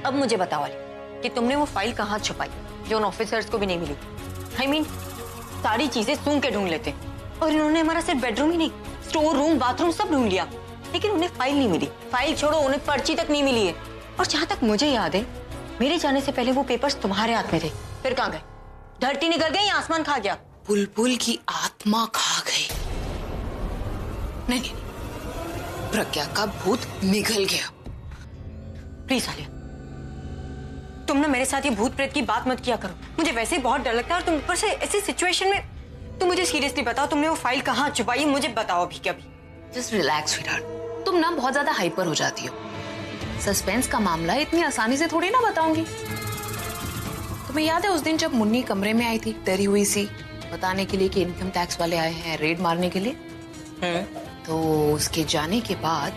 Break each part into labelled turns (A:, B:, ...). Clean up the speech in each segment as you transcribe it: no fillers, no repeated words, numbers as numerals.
A: अब मुझे बताओ अली कि तुमने वो फाइल कहाँ छुपाई जो उन ऑफिसर्स को भी नहीं मिली। I mean, सारी चीजें सूंघ के ढूंढ लेते और इन्होंने हमारा सिर्फ बेडरूम ही नहीं, स्टोर रूम, बाथरूम सब ढूंढ लिया, लेकिन उन्हें फाइल नहीं मिली। फाइल छोड़ो, उन्हें पर्ची तक नहीं मिली है। और जहां तक मुझे याद है, मेरे जाने से पहले वो पेपर्स तुम्हारे हाथ में थे। फिर कहाँ गए? धरती निकल गई या आसमान खा गया?
B: बुलबुल की आत्मा खा गई। नहीं, प्रज्ञा का भूत निकल गया।
A: प्लीज आलिया, तुम ना मेरे साथ ये भूत प्रेत की बात मत किया करो। मुझे वैसे ही बहुत डर लगता है और तुम ऊपर से ऐसी सिचुएशन में। तुम मुझे सीरियसली बताओ, तुमने वो फाइल कहाँ छुपाई? मुझे बताओ अभी के अभी।
B: जस्ट रिलैक्स स्वीटहार्ट, तुम ना बहुत ज्यादा हाइपर हो जाती हो। सस्पेंस का मामला इतनी आसानी से थोड़ी ना बताऊंगी। तुम्हें याद है उस दिन जब मुन्नी कमरे में आई थी डरी हुई सी, बताने के लिए कि इनकम टैक्स वाले आए हैं रेड मारने के लिए? तो उसके जाने के बाद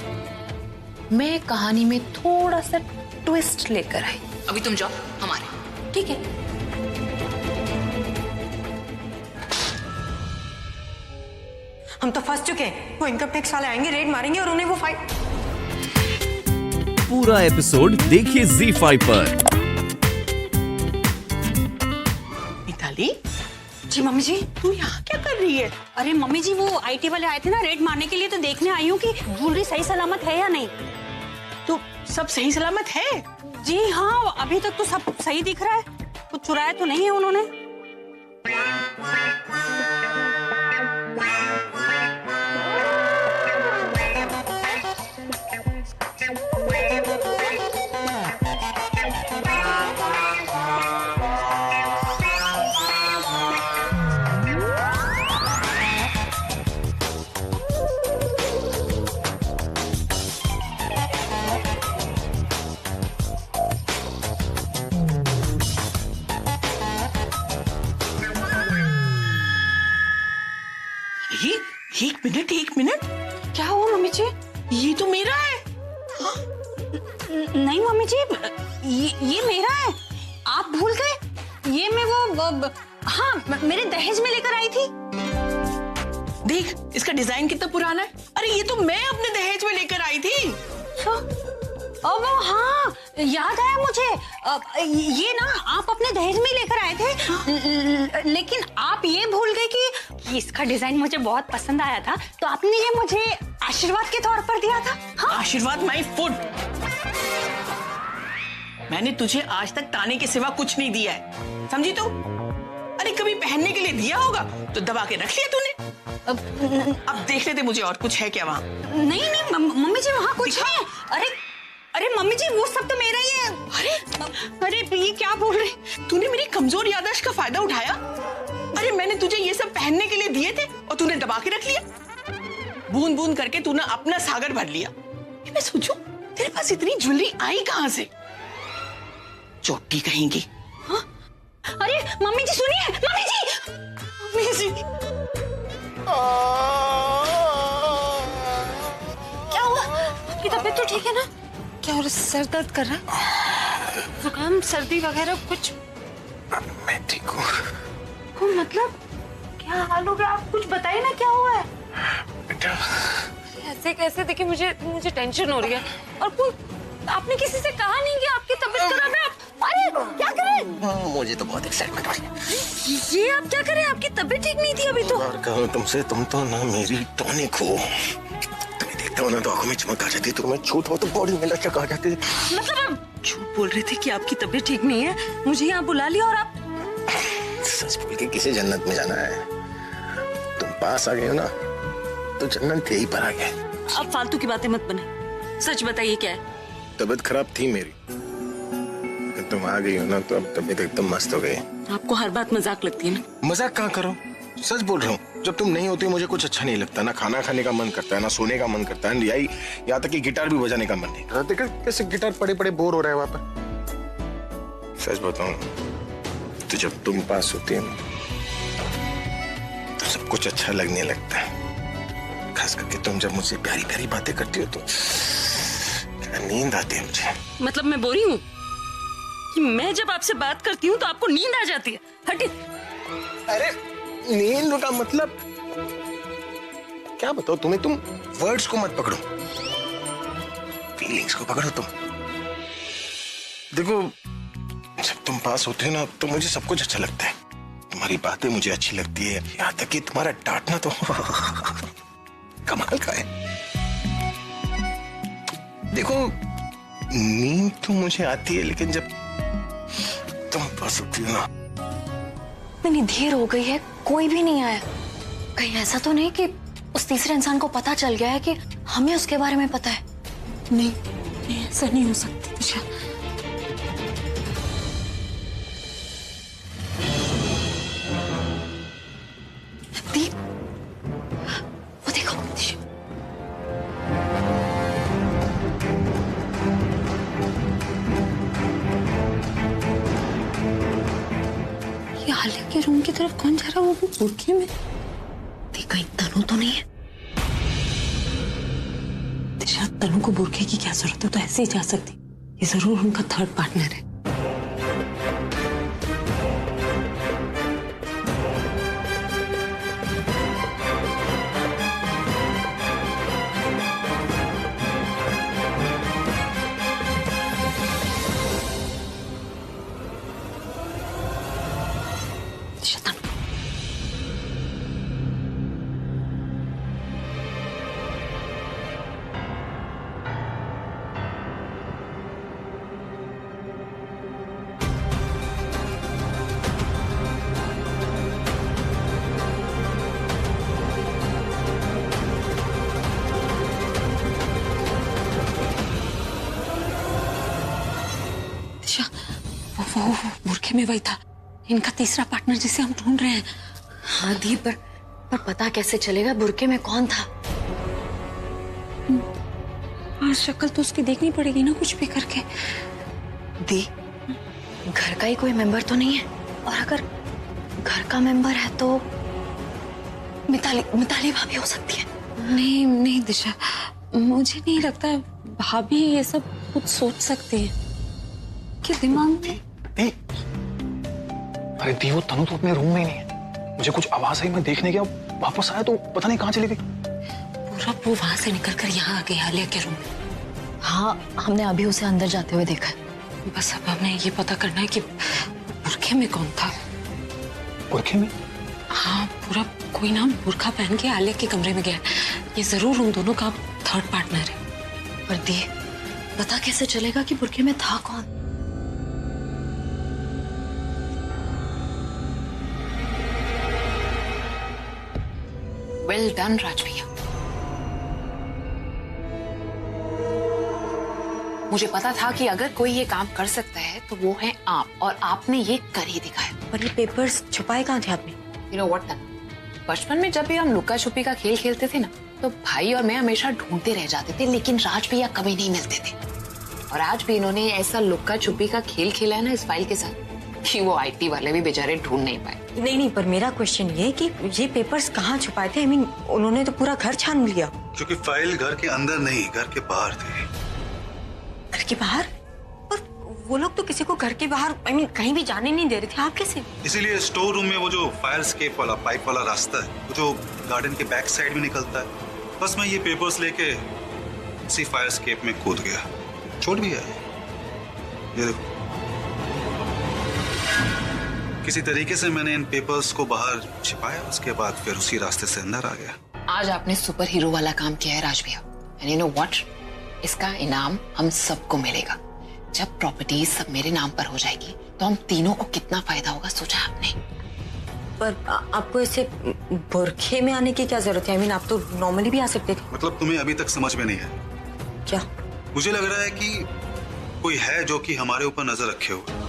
B: मैं कहानी में थोड़ा सा ट्विस्ट लेकर आई। अभी तुम जाओ हमारे, ठीक है?
A: हम तो फंस चुके हैं। वो इनकम टैक्स वाले आएंगे, रेड मारेंगे और उन्हें वो फाइल।
C: पूरा एपिसोड देखिए ZEE5 पर।
D: मिताली,
A: जी मम्मी जी।
D: तू यहाँ क्या कर रही है?
E: अरे मम्मी जी, वो आईटी वाले आए थे ना रेड मारने के लिए, तो देखने आई हूँ कि ज्वेलरी सही सलामत है या नहीं।
D: तो सब सही सलामत है?
E: जी हाँ, अभी तक तो सब सही दिख रहा है। कुछ चुराया तो नहीं है उन्होंने?
D: एक मिनट,
E: क्या हुआ मम्मी जी?
D: ये तो मेरा है।
E: नहीं मम्मी जी, ये मेरा है। आप भूल गए? ये मैं हाँ, मेरे दहेज में लेकर आई थी।
D: देख, इसका डिजाइन कितना पुराना है। अरे ये तो मैं अपने दहेज में लेकर आई थी।
E: अब हाँ, याद आया मुझे। ये ना आप अपने दहेज में लेकर आए थे, लेकिन आप ये भूल गए कि इसका डिजाइन मुझे बहुत पसंद आया था, तो आपने ये मुझे आशीर्वाद के तौर पर दिया था। हाँ?
D: आशीर्वाद माय फुट। मैंने तुझे आज तक ताने के सिवा कुछ नहीं दिया है, समझी तू? अरे कभी पहनने के लिए दिया होगा तो दबा के रख लिया तूने। अब देख लेते मुझे और कुछ है क्या वहाँ।
E: नहीं मम्मी जी, वहाँ कुछ नहीं है। अरे मम्मी जी, वो सब तो मेरा ही है। अरे ये क्या बोल रहे?
D: तूने मेरी कमजोर याददाश्त का फायदा उठाया। अरे मैंने तुझे ये सब पहनने के लिए दिए थे और तूने दबा के रख लिया। बूंद बूंद करके तूने अपना सागर भर लिया। मैं सोचूं, तेरे पास इतनी ज्वेलरी आई कहां से? चोटी कहेंगी।
E: हाँ? अरे मम्मी जी सुनिए, मम्मी जी, मम्मी जी। क्या हुआ? आपकी तबीयत तो ठीक है ना?
B: क्या और सर दर्द कर रहा है?
E: जुकाम, सर्दी वगैरह कुछ?
F: मैं ठीक हूँ।
E: मतलब क्या हाल हो गया? आप कुछ बताइए ना, क्या हुआ है?
F: बेटा,
B: ऐसे कैसे? देखिए मुझे टेंशन हो रही है।
E: और कोई आपने किसी से कहा नहीं कि आपकी तबीयत खराब है? अरे क्या करें?
F: मुझे तो बहुत एक्साइटमेंट हो रही है।
E: ये आप क्या करें? आपकी तबीयत ठीक नहीं थी अभी तो।
F: और कहूँ तुमसे, तुम तो ना मेरी टॉनिक हो। तुम्हें देखता हूँ ना तो आंखों में चमक आ जाती है, तुम्हें छूता हो तो बॉडी में लचक आ जाती है।
E: मतलब आप झूठ बोल रहे थे कि आपकी तबीयत ठीक नहीं है, मुझे यहाँ बुला लिया और आप?
F: सच बोल के किसी जन्नत में जाना है? तुम पास आ गए हो ना तो जन्नत यही पर आ गए।
E: अब फालतू की बातें मत बनाए, सच बताइए क्या है?
F: तबीयत खराब थी मेरी, तुम आ गई हो ना तो अब तबीयत एकदम मस्त हो गई।
E: आपको हर बात मजाक लगती है ना?
F: मजाक कहाँ करो, सच बोल रहा हूँ। जब तुम नहीं होती मुझे कुछ अच्छा नहीं लगता, ना खाना खाने का मन करता है, ना सोने का मन करता है, यहाँ तक कि गिटार भी बजाने का मन नहीं करता। देखो कैसे गिटार पड़े पड़े बोर हो रहा है वहां पर। सच बताऊं तो जब तुम पास होती है तो सब कुछ अच्छा लगने लगता है। खास करके तुम जब मुझसे प्यारी प्यारी बातें करती हो तो नींद आती है मुझे।
E: मतलब मैं बोरी हूँ कि मैं जब आपसे बात करती हूँ तो आपको नींद आ जाती है? हटिए।
F: अरे नींद का मतलब क्या बताओ तुम्हें? तुम वर्ड्स को मत पकड़ो, फीलिंग्स को पकड़ो तुम। देखो, जब तुम पास होते हो ना तो मुझे सब कुछ अच्छा लगता है। तुम्हारी बातें मुझे अच्छी लगती है, यहाँ तक कि तुम्हारा डांटना तो कमाल का है। देखो, नींद तो मुझे आती है, लेकिन जब तुम पास होती हो ना।
A: इतनी देर हो गई है, कोई भी नहीं आया। कहीं ऐसा तो नहीं कि उस तीसरे इंसान को पता चल गया है कि हमें उसके बारे में पता है?
E: नहीं, ऐसा नहीं हो सकता दिशा।
A: दीप, वो देखो दिशा।
E: ये आलिया के रूम की तरफ कौन जा रहा है, वो भी बुर्के में?
A: देख, कहीं तनु तो नहीं है?
E: दिशा, तनु को बुर्के की क्या जरूरत है? तो ऐसे ही जा सकती। ये जरूर उनका थर्ड पार्टनर है। दिशा, तनु। दिशा, वो बुर्के में वही था, इनका तीसरा पार्टनर जिसे हम ढूंढ रहे हैं।
A: हाँ दी, पर पता कैसे चलेगा बुर्के में कौन था?
E: हाँ, शक्ल तो उसकी देखनी पड़ेगी ना, कुछ भी करके।
A: दी, घर का ही कोई मेंबर तो नहीं है? और अगर घर का मेंबर है तो मिताली भाभी हो सकती है।
E: नहीं नहीं दिशा, मुझे नहीं लगता भाभी ये सब कुछ सोच सकती है। क्या दिमाग में?
G: अरे दी, वो तनु तो अपने रूम में ही नहीं है। मुझे कुछ आवाज आई, मैं देखने गया, वापस आया तो पता नहीं कहाँ चली गई।
E: पूरा वो वहां से निकलकर यहाँ आ गया आलिया के रूम में।
A: हाँ, हमने अभी उसे अंदर जाते हुए देखा है।
E: बस अब हमें ये पता करना है कि बुर्के में कौन था।
G: बुर्के में?
E: हाँ, पूरा कोई ना बुर्का पहन के आलिया के कमरे में गया। ये जरूर उन दोनों का थर्ड पार्टनर है।
A: पर दी, पता कैसे चलेगा कि बुर्के में था कौन?
B: वेल डन राज भैया। मुझे पता था कि अगर कोई ये काम कर सकता है तो वो है आप, और आपने ये कर ही दिखाया।
A: पर ये पेपर्स छुपाए कहाँ थे आपने?
B: यू नो व्हाट, बचपन में जब भी हम लुका छुपी का खेल खेलते थे ना, तो भाई और मैं हमेशा ढूंढते रह जाते थे, लेकिन राज भैया कभी नहीं मिलते थे। और आज भी इन्होंने ऐसा लुका छुपी का खेल खेला है ना इस फाइल के साथ, कि वो आईटी वाले भी बेचारे ढूंढ नहीं पाए।
A: नहीं, पर मेरा क्वेश्चन ये है कि ये पेपर्स कहाँ छुपाए थे? I mean, उन्होंने तो पूरा घर छान लिया।
H: क्योंकि फाइल घर के अंदर नहीं, घर के बाहर थी।
A: घर के बाहर? पर वो लोग तो किसी को घर के बाहर कहीं भी जाने नहीं दे रहे थे। आप कैसे?
H: इसीलिए स्टोर रूम में वो जो फायर एस्केप वाला पाइप वाला रास्ता है, वो जो गार्डन के बैक साइड में निकलता है, बस मैं ये पेपर्स लेके इसी फायर एस्केप में कूद गया। छोड़ भी है, ये देखो। किसी तरीके से मैंने इन पेपर्स को बाहर छिपाया, उसके बाद फिर उसी रास्ते से अंदर आ गया।
B: आज आपने सुपर हीरो वाला काम किया है राज भैया। एंड यू नो व्हाट, इसका इनाम हम सबको मिलेगा। जब प्रॉपर्टी सब मेरे नाम पर हो जाएगी तो हम तीनों को कितना फायदा होगा, सोचा आपने?
A: पर आपको इसे बुर्के में आने की क्या जरूरत है? आप तो नॉर्मली भी आ सकते थे।
H: मतलब तुम्हें अभी तक समझ में नहीं है
A: क्या?
H: मुझे लग रहा है कि कोई है जो कि हमारे ऊपर नजर रखे हुए।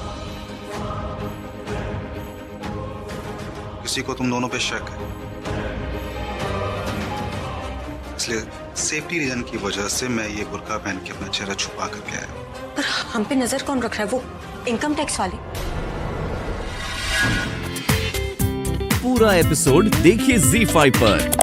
H: किसी को तुम दोनों पे शक है, इसलिए सेफ्टी रीजन की वजह से मैं ये बुर्का पहन के अपना चेहरा छुपा करके आया।
A: पर हम पे नजर कौन रख रहा है? वो इनकम टैक्स वाले।
C: पूरा एपिसोड देखिए ZEE5 पर।